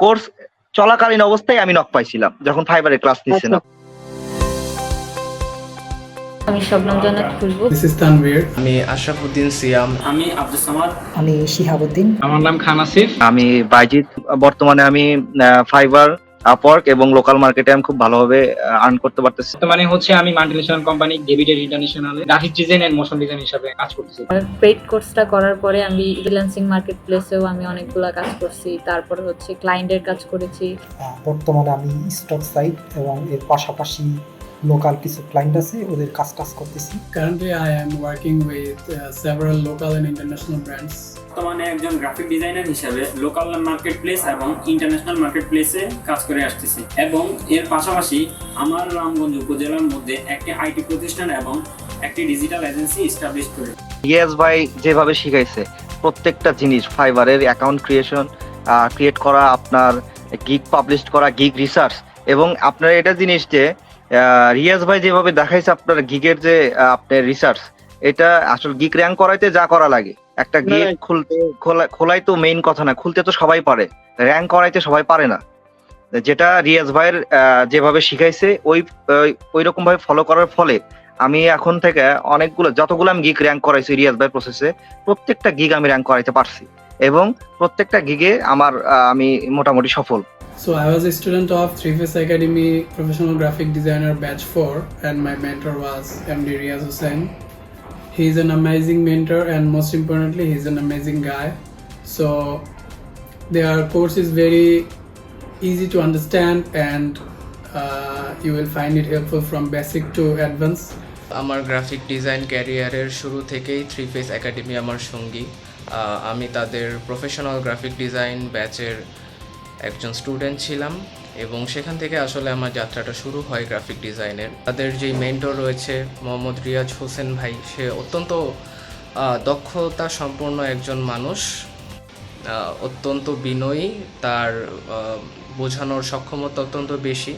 Course চলাকালীন অবস্থায় আমি নক পাইছিলাম যখন ফাইবারে ক্লাস নিচ্ছিলাম। আমি শবনম জান্নাত খুশবু। This is Tanvir. আমি আশরাফুদ্দিন সিয়াম। আমি আব্দুল সামাদ। আমি শিহাবুদ্দিন। আমার নাম খান আসিফ। আমি বাইজিৎ। বর্তমানে আমি ফাইবার, আপওয়ার্ক এবং লোকাল মার্কেটে আমি খুব ভালোভাবে আর্ন করতে পারতেছি। বর্তমানে হচ্ছে আমি মাল্টিনেশনাল কোম্পানি ডেভিডের ইন্টারন্যাশনালে graphic design and motion design হিসেবে কাজ করতেছি। পেইড কোর্সটা করার পরে আমি ফ্রিল্যান্সিং মার্কেট প্লেসেও আমি অনেকগুলা কাজ করছি, তারপরে হচ্ছে ক্লায়েন্টের কাজ করেছি। বর্তমানে আমি স্টক সাইট এবং এর পাশাপাশি লোকাল কিছু ক্লায়েন্ট আছে, ওদের কাজ করতেছি। Currently, I am working with several local and international brands. বর্তমানে একজন গ্রাফিক ডিজাইনার হিসেবে লোকাল মার্কেট প্লেস এবং ইন্টারন্যাশনাল মার্কেট প্লেসে কাজ করে আসতেছি এবং এর পাশাপাশি আমার রামগঞ্জ উপজেলার মধ্যে একটি আইটি প্রতিষ্ঠান এবং একটি ডিজিটাল এজেন্সি এস্টাবলিশ করে। ইয়েস ভাই যেভাবে শিখাইছে প্রত্যেকটা জিনিস, ফাইবারের অ্যাকাউন্ট ক্রিয়েট করা, আপনার গিগ পাবলিশ করা, গিগ রিসার্চ, এবং আপনার এটা জিনিস যে রিয়াজ ভাই যেভাবে দেখাইছে আপনার গিগের যে আপনার রিসার্চ, এটা আসলে গিগ র্যাঙ্ক করাইতে যা করা লাগে, একটা গিগ খোলাই তো মেইন কথা না, খুলতে তো সবাই পারে, র্যাঙ্ক করাইতে সবাই পারে না। যেটা রিয়াজ ভাইয়ের যেভাবে শিখাইছে ওই রকম ভাবে ফলো করার ফলে আমি এখন থেকে যতগুলো আমি গিগ র্যাঙ্ক করাইছি রিয়াজ ভাইয়ের প্রসেসে, প্রত্যেকটা গিগ আমি র্যাঙ্ক করাইতে পারছি এবং প্রত্যেকটা গিগে আমি মোটামুটি সফল। So I was a student of Three Face Academy Professional Graphic Designer Batch 4 and my mentor was MD Riaz Hussain. He is an amazing mentor and most importantly he is an amazing guy. So their course is very easy to understand and you will find it helpful from basic to advanced. আমার graphic design ক্যারিয়ারের শুরু থেকেই three face academy আমার সঙ্গী। আমি তাদের professional graphic design ব্যাচের একজন স্টুডেন্ট ছিলাম এবং সেখান থেকে আসলে আমার যাত্রাটা শুরু হয় গ্রাফিক ডিজাইনের। তাদের যেই মেন্টর রয়েছে মোহাম্মদ রিয়াজ হোসেন ভাই, সে অত্যন্ত দক্ষতা সম্পন্ন একজন মানুষ, অত্যন্ত বিনয়ী, তার বোঝানোর সক্ষমতা অত্যন্ত বেশি।